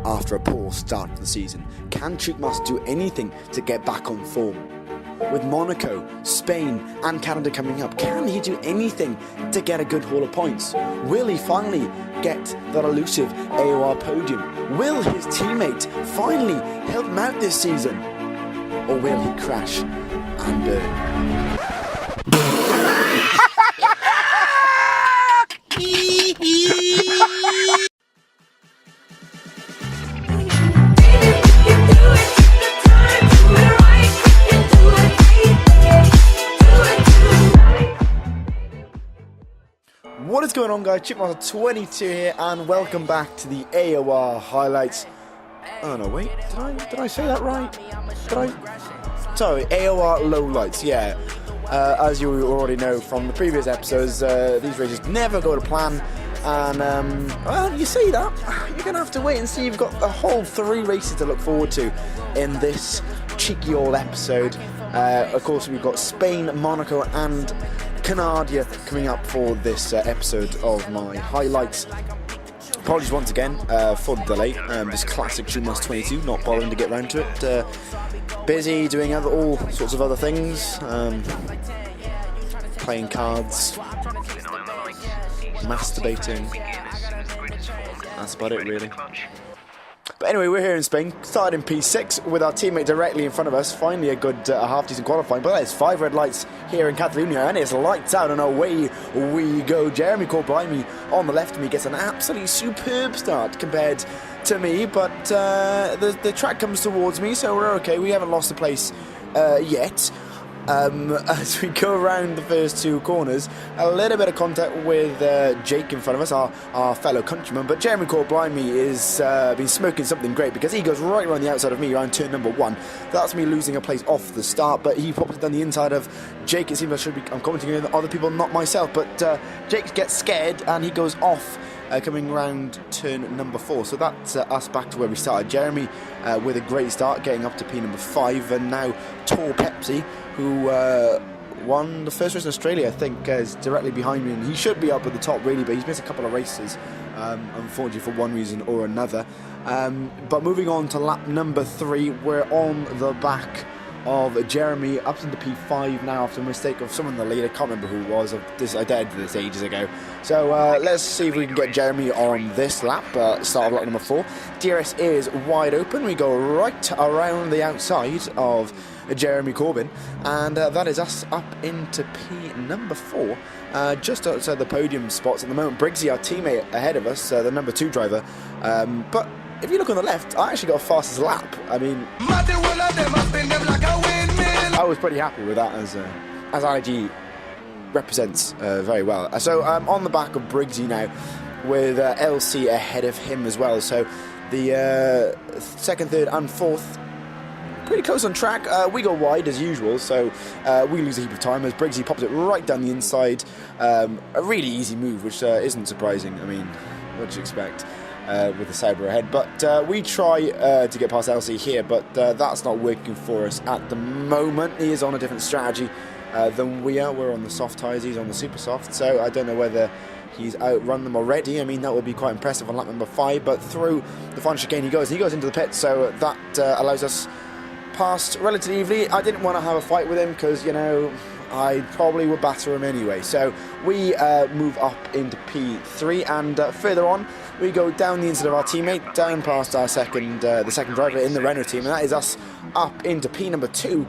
after a poor start to the season? Can Chukmas do anything to get back on form? With Monaco, Spain and Canada coming up, can he do anything to get a good haul of points? Will he finally get that elusive AOR podium? Will his teammate finally help him out this season? Or will he crash and burn? What is going on, guys? Chipmaster22 here, and welcome back to the AOR highlights. Oh no, wait, did I say that right? Sorry, AOR lowlights. Yeah, as you already know from the previous episodes, these races never go to plan, and well, you see that you're gonna have to wait and see. You've got a whole 3 races to look forward to in this cheeky old episode. Of course, we've got Spain, Monaco, and Canada coming up for this episode of my highlights. Apologies once again for the delay. This classic Chipmaster22, not bothering to get round to it. Busy doing all sorts of other things, playing cards, masturbating. That's about it, really. But anyway, we're here in Spain, started in P6 with our teammate directly in front of us. Finally a good half-decent qualifying, but there's 5 red lights here in Catalonia, and it's lights out, and away we go. Jeremy Corblimey on the left of me gets an absolutely superb start compared to me, but the track comes towards me, so we're okay. We haven't lost the place yet. As we go around the first 2 corners, a little bit of contact with Jake in front of us, our fellow countryman, but Jeremy Corblimey is been smoking something great because he goes right around the outside of me around turn number 1. That's me losing a place off the start, but he pops it down the inside of Jake. It seems I'm commenting on other people, not myself, but Jake gets scared and he goes off. Coming round turn number 4, so that's us back to where we started. Jeremy with a great start, getting up to P number 5, and now Tor Pepsi, who won the first race in Australia, I think, is directly behind me, and he should be up at the top really, but he's missed a couple of races, unfortunately for one reason or another. But moving on to lap number 3, we're on the back of Jeremy up into P5 now after a mistake of someone in the lead. I can't remember who it was. I did this ages ago. So let's see if we can get Jeremy on this lap. Start of lap number 4. DRS is wide open. We go right around the outside of Jeremy Corbin, and that is us up into P number 4, just outside the podium spots at the moment. Briggsy, our teammate, ahead of us, the number 2 driver, but if you look on the left, I actually got a fastest lap. I mean, I was pretty happy with that, as IG represents very well. So I'm on the back of Briggsy now, with LC ahead of him as well. So the 2nd, 3rd and 4th, pretty close on track. We go wide as usual, so we lose a heap of time as Briggsy pops it right down the inside. A really easy move, which isn't surprising. I mean, what do you expect? With the Sauber ahead, but we try to get past LC here, but that's not working for us at the moment. He is on a different strategy than we are. We're on the soft tyres, he's on the super soft, so I don't know whether he's outrun them already. I mean, that would be quite impressive on lap number 5, but through the final chicane he goes into the pit, so that allows us past relatively evenly. I didn't want to have a fight with him because, you know, I probably would batter him anyway. So we move up into P3, and further on we go down the inside of our teammate, down past our the second driver in the Renault team, and that is us up into P number 2.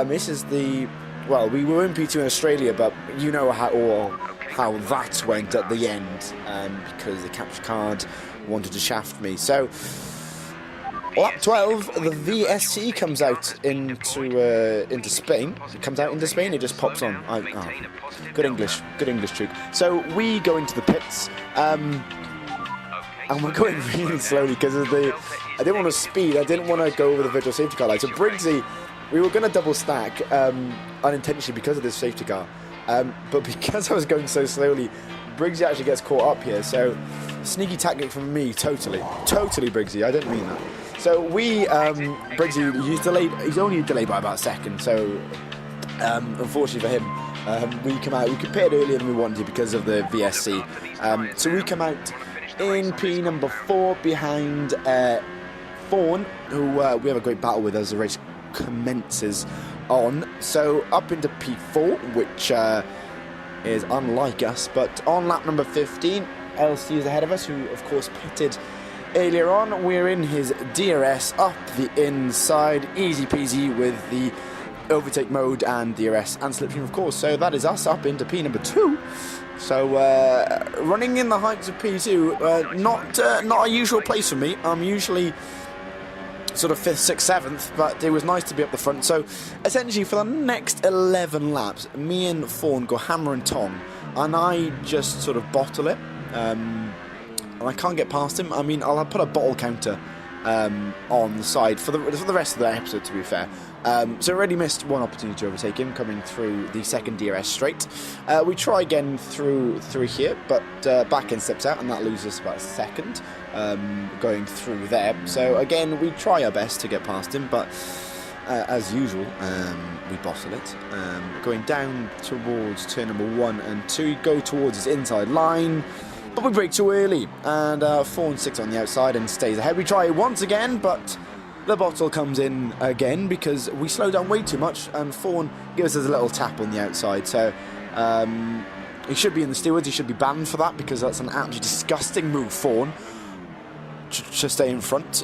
This is well, we were in P2 in Australia, but you know how that went at the end, because the capture card wanted to shaft me. So lap 12, the VSC comes out into Spain. It comes out into Spain. It just pops on. Good English, Truke. So we go into the pits, and we're going really slowly because of I didn't want to speed. I didn't want to go over the virtual safety car line. So Briggsy, we were going to double stack unintentionally because of this safety car, but because I was going so slowly, Briggsy actually gets caught up here. So sneaky tactic from me, totally Briggsy. I didn't mean that. So we, Briggsy, he's only delayed by about a second, so unfortunately for him, we come out, we pitted earlier than we wanted to because of the VSC. So we come out in P number 4 behind Fawn, who we have a great battle with as the race commences on. So up into P4, which is unlike us, but on lap number 15, LC is ahead of us, who of course pitted earlier on. We're in his DRS up the inside, easy peasy with the overtake mode and DRS and slipstream, of course. So that is us up into P number 2. So running in the heights of P2, not a usual place for me. I'm usually sort of 5th, 6th, 7th, but it was nice to be up the front. So essentially for the next 11 laps, me and Fawn go hammer and tong, and I just sort of bottle it, and I can't get past him. I mean, I'll put a bottle counter on the side for the rest of the episode, to be fair. So already missed one opportunity to overtake him coming through the second DRS straight. We try again through here, but back end steps out, and that loses about a second going through there. So again, we try our best to get past him, but as usual, we bottle it. Going down towards turn number 1 and 2, we go towards his inside line, but we brake too early, and Fawn sticks on the outside and stays ahead. We try once again, but the bottle comes in again because we slow down way too much, and Fawn gives us a little tap on the outside. So he should be in the stewards. He should be banned for that, because that's an absolutely disgusting move, Fawn, to stay in front.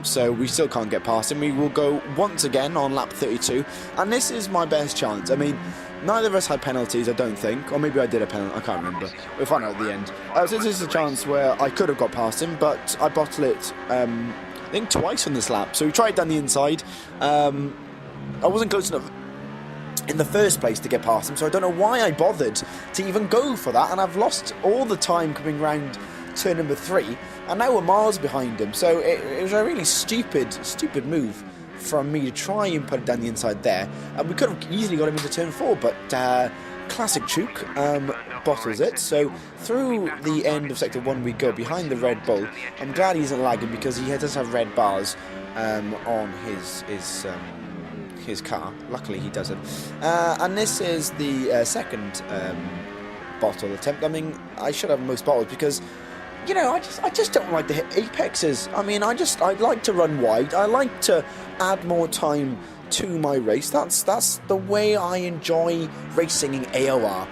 So we still can't get past him. We will go once again on lap 32, and this is my best chance. I mean, neither of us had penalties, I don't think, or maybe I did a penalty, I can't remember. We'll find out at the end. So this is a chance where I could have got past him, but I bottle it I think twice on this lap. So we tried down the inside. I wasn't close enough in the first place to get past him, so I don't know why I bothered to even go for that, and I've lost all the time coming round turn number 3, and now we're miles behind him. So it was a really stupid move from me to try and put it down the inside there, and we could have easily got him into turn 4, but classic Chook bottles it. So through the end of sector 1 we go behind the Red Bull. I'm glad he isn't lagging, because he does have red bars on his car. Luckily he doesn't. And this is the second bottle attempt. I mean, I should have most bottles, because you know, I just don't like to hit apexes. I mean, I like to run wide. I like to add more time to my race. That's the way I enjoy racing in AOR.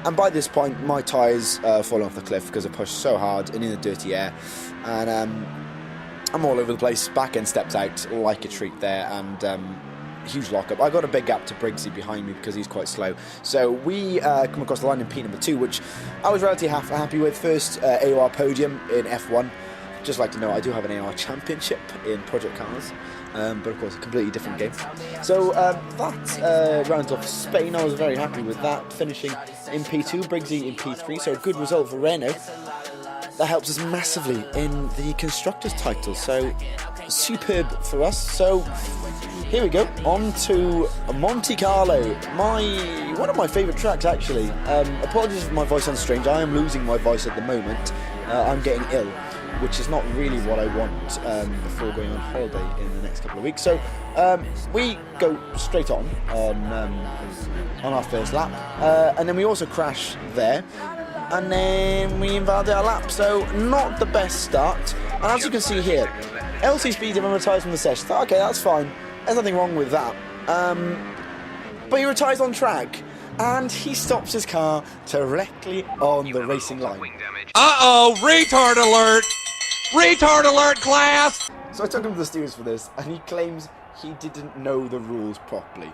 And by this point, my tyres fallen off the cliff because I pushed so hard and in the dirty air. And I'm all over the place. Back end steps out like a treat there, and huge lockup. I got a big gap to Briggsy behind me because he's quite slow. So we come across the line in P number 2, which I was relatively happy with. First AOR podium in F1. Just like to know, I do have an AOR championship in Project Cars, but of course a completely different game. So that rounds off Spain. I was very happy with that, finishing in P2, Briggsy in P3, so a good result for Renault. That helps us massively in the Constructors title, so superb for us. So here we go, on to Monte Carlo, one of my favourite tracks actually. Apologies if my voice sounds strange, I am losing my voice at the moment. I'm getting ill, which is not really what I want before going on holiday in the next couple of weeks. So we go straight on our first lap, and then we also crash there, and then we invalidate our lap. So not the best start. And as you can see here, LC speed him and retires from the session. So, okay, that's fine. There's nothing wrong with that. But he retires on track, and he stops his car directly on the racing line. Uh-oh, retard alert! Retard alert, class! So I took him to the stewards for this, and he claims he didn't know the rules properly.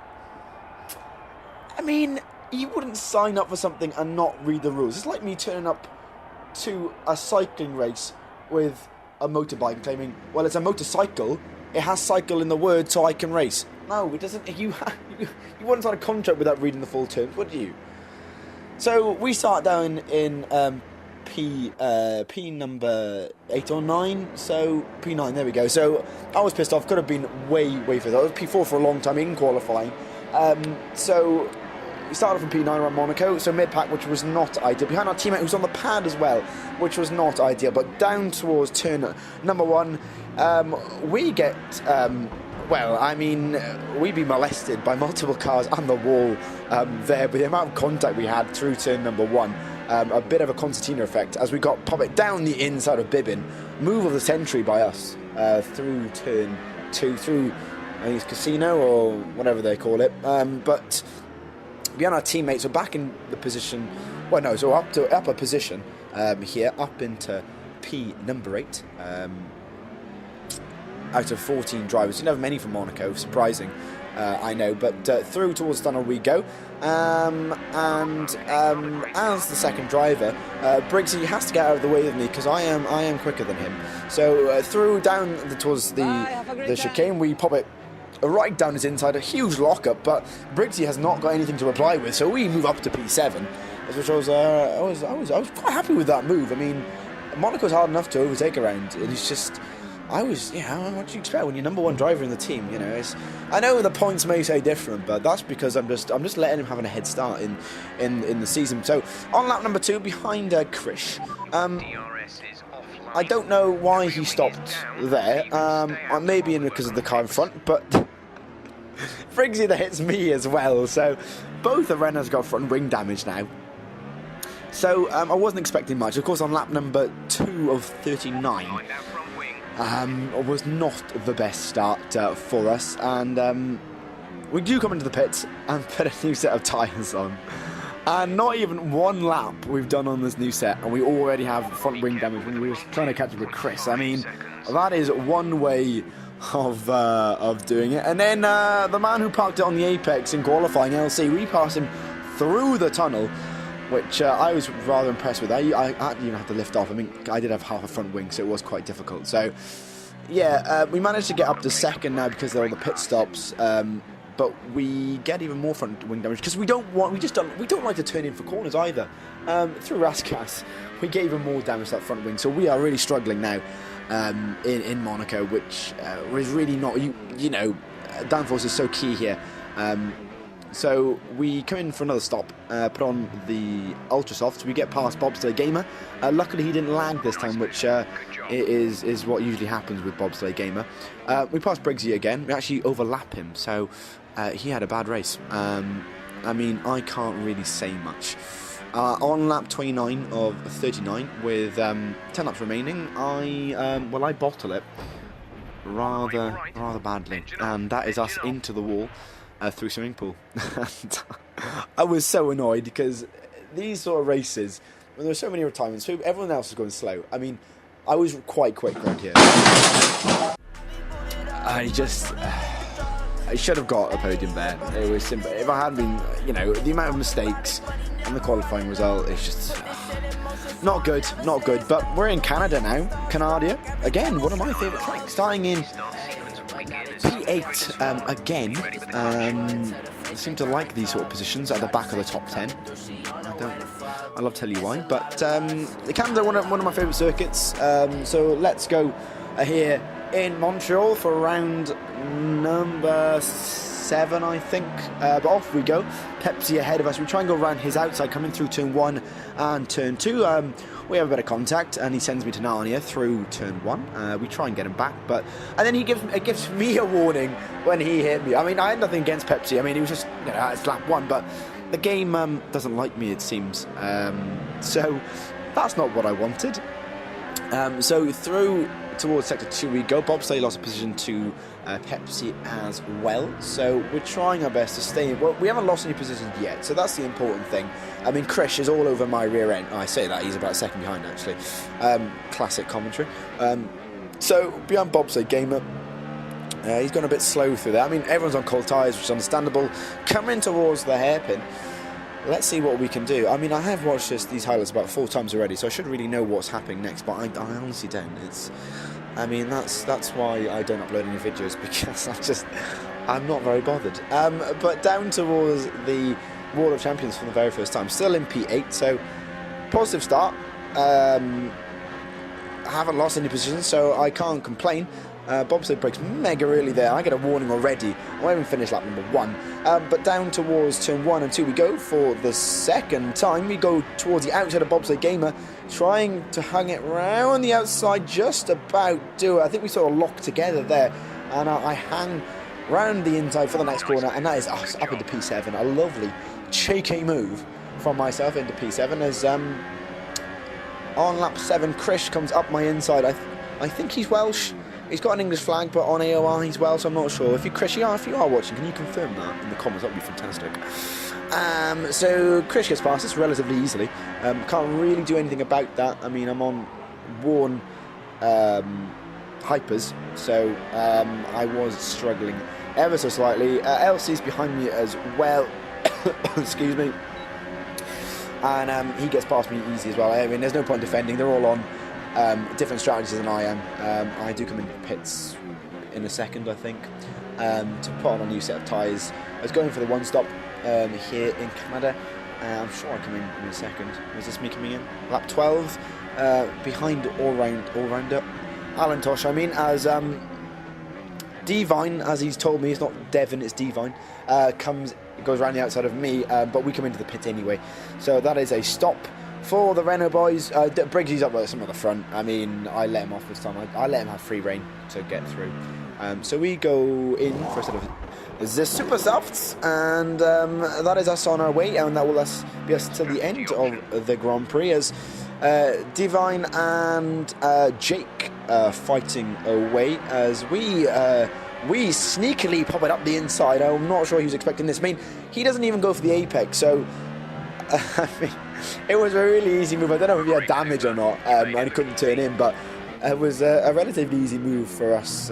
I mean, you wouldn't sign up for something and not read the rules. It's like me turning up to a cycling race with a motorbike claiming, well, it's a motorcycle, it has cycle in the word, so I can race. No, it doesn't. You wouldn't sign a contract without reading the full terms, would you? So we start down in P number 8 or 9, so P9, there we go. So I was pissed off, could have been way further. I was P4 for a long time in qualifying. So we started from P9 around Monaco, so mid-pack, which was not ideal. Behind our teammate who's on the pad as well, which was not ideal. But down towards turn number 1, we get, well, I mean, we'd be molested by multiple cars on the wall there, with the amount of contact we had through turn number 1. a bit of a concertina effect as we pop it down the inside of Bibbin. Move of the century by us through turn 2, through I think it's Casino or whatever they call it. But beyond our teammates, we're back in the position. Well, no, so up to upper position here, up into P number 8. Out of 14 drivers, you never many from Monaco, surprising, I know, but through towards the tunnel we go, and as the second driver, Briggsy has to get out of the way of me because I am quicker than him. So through down towards the chicane, we pop it right down his inside, a huge lockup, but Briggsy has not got anything to reply with, so we move up to P7, which I was quite happy with that move. I mean, Monaco's hard enough to overtake around, and it's just. What do you expect when you're number 1 driver in the team? You know, I know the points may say different, but that's because I'm just letting him have a head start in the season. So on lap number 2, behind Krish, I don't know why he stopped there. Maybe because of the car in front, but Briggsy that hits me as well. So both the Renaults got front wing damage now. So I wasn't expecting much. Of course, on lap number 2 of 39. Was not the best start for us, and we do come into the pits and put a new set of tyres on, and not even one lap we've done on this new set and we already have front wing damage when we were trying to catch up with Chris. I mean, that is one way of doing it. And then the man who parked it on the apex in qualifying, LC, we passed him through the tunnel, which I was rather impressed with. I didn't even have to lift off. I mean, I did have half a front wing, so it was quite difficult. So, yeah, we managed to get up to second now because of all the pit stops. But we get even more front wing damage because we don't like to turn in for corners either. Through Raskas, we get even more damage to that front wing. So we are really struggling now in Monaco, which is really not. You know, downforce is so key here. So we come in for another stop, put on the Ultra Softs. We get past Bobsleigh Gamer. Luckily he didn't lag this time, which is what usually happens with Bobsleigh Gamer. We pass Briggsy again. We actually overlap him, so he had a bad race. I mean, I can't really say much. On lap 29 of 39, with 10 laps remaining, I bottle it rather badly, and that is us into the wall. Through swimming pool. And I was so annoyed because these sort of races, when there were so many retirements, everyone else was going slow. I mean, I was quite quick around here. I should have got a podium there. It was simple. If I hadn't been, you know, the amount of mistakes and the qualifying result, it's just not good. But we're in Canada now. Canada, again, one of my favourite tracks. Starting in P8 again. I seem to like these sort of positions at the back of the top 10. I love to tell you why, but Canada, one of my favourite circuits. So let's go here in Montreal for round number 7, I think. But off we go. Pepsi ahead of us. We try and go around his outside, coming through turn 1 and turn 2. We have a bit of contact, and he sends me to Narnia through turn 1. We try and get him back, and then he gives me a warning when he hit me. I mean, I had nothing against Pepsi. I mean, he was just, you know, it's lap 1, but the game doesn't like me, it seems. So that's not what I wanted. So through towards sector 2 we go. Bobsleigh lost a position to Pepsi as well, so we're trying our best to stay in. Well, we haven't lost any positions yet, so that's the important thing. I mean, Krish is all over my rear end. I say that, he's about a second behind actually. Classic commentary. So beyond Bobsleigh Gamer, he's gone a bit slow through there. I mean, everyone's on cold tyres, which is understandable. Coming towards the hairpin. Let's see what we can do. I mean, I have watched these highlights about 4 times already, so I should really know what's happening next, but I honestly don't. I mean, that's why I don't upload any videos, because I'm not very bothered. But down towards the World of Champions for the very first time, still in P8, so positive start. Haven't lost any positions, so I can't complain. Bobsleigh breaks mega early there. I get a warning already. I won't even finish lap number 1. But down towards turn 1 and 2 we go for the second time. We go towards the outside of Bobsleigh Gamer, trying to hang it round the outside, just about do it. I think we sort of lock together there, and I hang round the inside for the next corner, and that is us up into P7. A lovely cheeky move from myself into P7 as on lap 7, Krish comes up my inside. I think he's Welsh. He's got an English flag, but on AOR he's Welsh, so I'm not sure. If you are watching, can you confirm that in the comments? That would be fantastic. So Krish gets past us relatively easily. Can't really do anything about that. I mean, I'm on worn hypers, so I was struggling ever so slightly. LC's behind me as well. Excuse me. And he gets past me easy as well. I mean, there's no point defending. They're all on different strategies than I am. I do come in pits in a second, I think, to put on a new set of tyres. I was going for the one-stop here in Canada. I'm sure I come in a second. Was this me coming in? Lap 12, behind all-rounder Alan Tosh, I mean, as Divine, as he's told me, it's not Devon, it's Divine, goes around the outside of me, but we come into the pit anyway. So that is a stop for the Renault boys. Briggsy's up with some at the front. I mean, I let him off this time. I let him have free rein to get through. So we go in for a set of the Super Softs, and that is us on our way, and that will be us till the end of the Grand Prix, as Divine and Jake fighting away, as we sneakily pop it up the inside. I'm not sure he was expecting this. I mean, he doesn't even go for the apex, so I mean, it was a really easy move. I don't know if he had damage or not, and he couldn't turn in, but it was a relatively easy move for us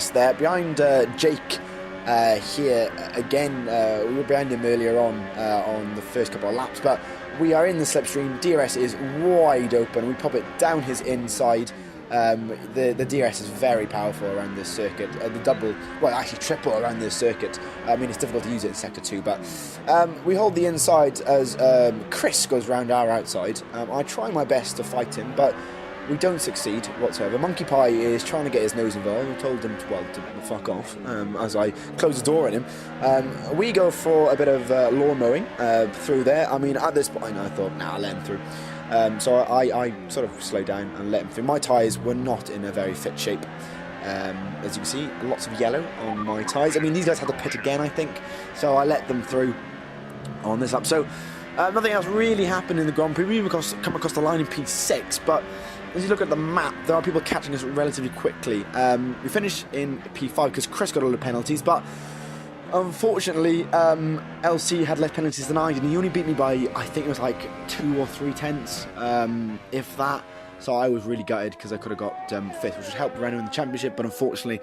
there. Behind Jake here again, we were behind him earlier on the first couple of laps, but we are in the slipstream. DRS is wide open. We pop it down his inside. The DRS is very powerful around this circuit. Actually triple around this circuit. I mean, it's difficult to use it in Sector 2, but we hold the inside as Chris goes round our outside. I try my best to fight him, but we don't succeed whatsoever. Monkey Pie is trying to get his nose involved. I told him to fuck off as I close the door on him. We go for a bit of lawn mowing through there. I mean, at this point, I thought, nah, I'll let him through. So I sort of slowed down and let him through. My tyres were not in a very fit shape. As you can see, lots of yellow on my tyres. I mean, these guys had to pit again, I think. So I let them through on this lap. So nothing else really happened in the Grand Prix. We come across the line in P6, but as you look at the map, there are people catching us relatively quickly. We finished in P5 because Chris got all the penalties, but unfortunately, LC had less penalties than I did, and he only beat me by, I think it was like 2 or 3 tenths, if that. So I was really gutted because I could have got 5th, which would help Renault in the championship, but unfortunately,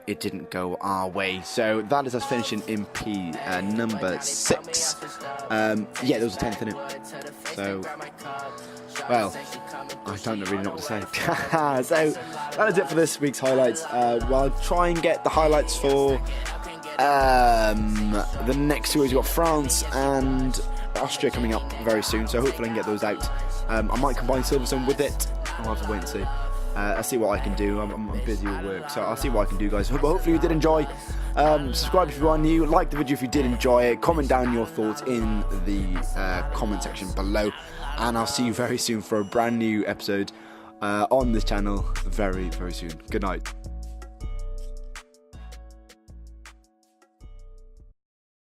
it didn't go our way. So that is us finishing in P number 6. Yeah, there was a 10th in it. So, well, I don't really know what to say. So that is it for this week's highlights. Well, I'll try and get the highlights for the next 2 weeks. We've got France and Austria coming up very soon, so hopefully I can get those out. I might combine Silverstone with it. I'll have to wait and see. I'll see what I can do. I'm busy with work, so I'll see what I can do, guys. But hopefully you did enjoy. Subscribe if you are new. Like the video if you did enjoy it. Comment down your thoughts in the comment section below. And I'll see you very soon for a brand new episode on this channel very, very soon. Good night.